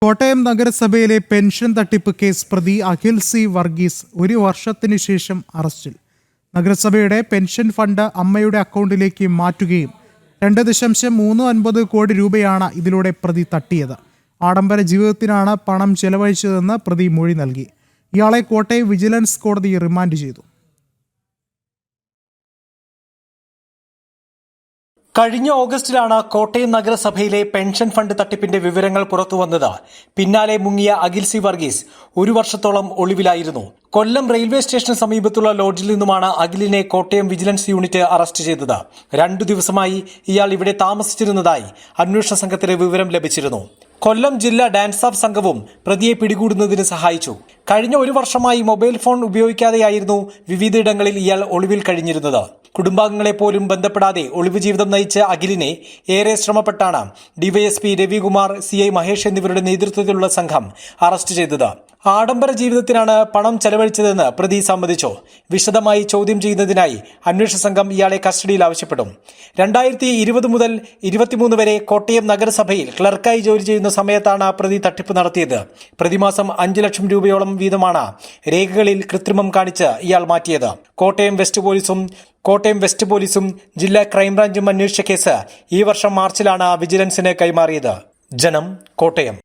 കോട്ടയം നഗരസഭയിലെ പെൻഷൻ തട്ടിപ്പ് കേസ് പ്രതി അഖിൽ സി വർഗീസ് 1 വർഷത്തിനു ശേഷം അറസ്റ്റിൽ. നഗരസഭയുടെ പെൻഷൻ ഫണ്ട് അമ്മയുടെ അക്കൗണ്ടിലേക്ക് മാറ്റുകയും 2.39 കോടി രൂപയാണ് ഇതിലൂടെ പ്രതി തട്ടിയത്. ആഡംബര ജീവിതത്തിനാണ് പണം ചെലവഴിച്ചതെന്ന് പ്രതി മൊഴി നൽകി. ഇയാളെ കോട്ടയം വിജിലൻസ് കോടതി റിമാൻഡ് ചെയ്തു. കഴിഞ്ഞ ഓഗസ്റ്റിലാണ് കോട്ടയം നഗരസഭയിലെ പെൻഷൻ ഫണ്ട് തട്ടിപ്പിന്റെ വിവരങ്ങൾ പുറത്തുവന്നത്. പിന്നാലെ മുങ്ങിയ അഖിൽ സി വർഗീസ് 1 വർഷത്തോളം ഒളിവിലായിരുന്നു. കൊല്ലം റെയിൽവേ സ്റ്റേഷന് സമീപത്തുള്ള ലോഡ്ജിൽ നിന്നുമാണ് അഖിലിനെ കോട്ടയം വിജിലൻസ് യൂണിറ്റ് അറസ്റ്റ് ചെയ്തത്. 2 ദിവസമായി ഇയാൾ ഇവിടെ താമസിച്ചിരുന്നതായി അന്വേഷണ സംഘത്തിന് വിവരം ലഭിച്ചിരുന്നു. കൊല്ലം ജില്ലാ ഡാൻസ് ഓഫ് സംഘവും പ്രതിയെ പിടികൂടുന്നതിന് സഹായിച്ചു. കഴിഞ്ഞ 1 വർഷമായി മൊബൈൽ ഫോൺ ഉപയോഗിക്കാതെയായിരുന്നു വിവിധയിടങ്ങളിൽ ഇയാൾ ഒളിവിൽ കഴിഞ്ഞിരുന്നത്. കുടുംബാംഗങ്ങളെ പോലും ബന്ധപ്പെടാതെ ഒളിവ് ജീവിതം നയിച്ച അഖിലിനെ ഏറെ ശ്രമപ്പെട്ടാണ് ഡിവൈഎസ്പി രവികുമാർ, CI മഹേഷ് എന്നിവരുടെ നേതൃത്വത്തിലുള്ള സംഘം അറസ്റ്റ് ചെയ്തത്. ആഡംബര ജീവിതത്തിനാണ് പണം ചെലവഴിച്ചതെന്ന് പ്രതി സമ്മതിച്ചു. വിശദമായി ചോദ്യം ചെയ്യുന്നതിനായി അന്വേഷണ സംഘം ഇയാളെ കസ്റ്റഡിയിൽ ആവശ്യപ്പെടും. 2020 മുതൽ 23 വരെ കോട്ടയം നഗരസഭയിൽ ക്ലർക്കായി ജോലി ചെയ്യുന്ന സമയത്താണ് പ്രതി തട്ടിപ്പ് നടത്തിയത്. പ്രതിമാസം 5 ലക്ഷം രൂപയോളം വീതമാണ് രേഖകളിൽ കൃത്രിമം കാണിച്ച് ഇയാൾ മാറ്റിയത്. കോട്ടയം വെസ്റ്റ് പോലീസും ജില്ലാ ക്രൈംബ്രാഞ്ചും അന്വേഷിച്ച കേസ് ഈ വർഷം മാർച്ചിലാണ് വിജിലൻസിന് കൈമാറിയത്. ജനം, കോട്ടയം.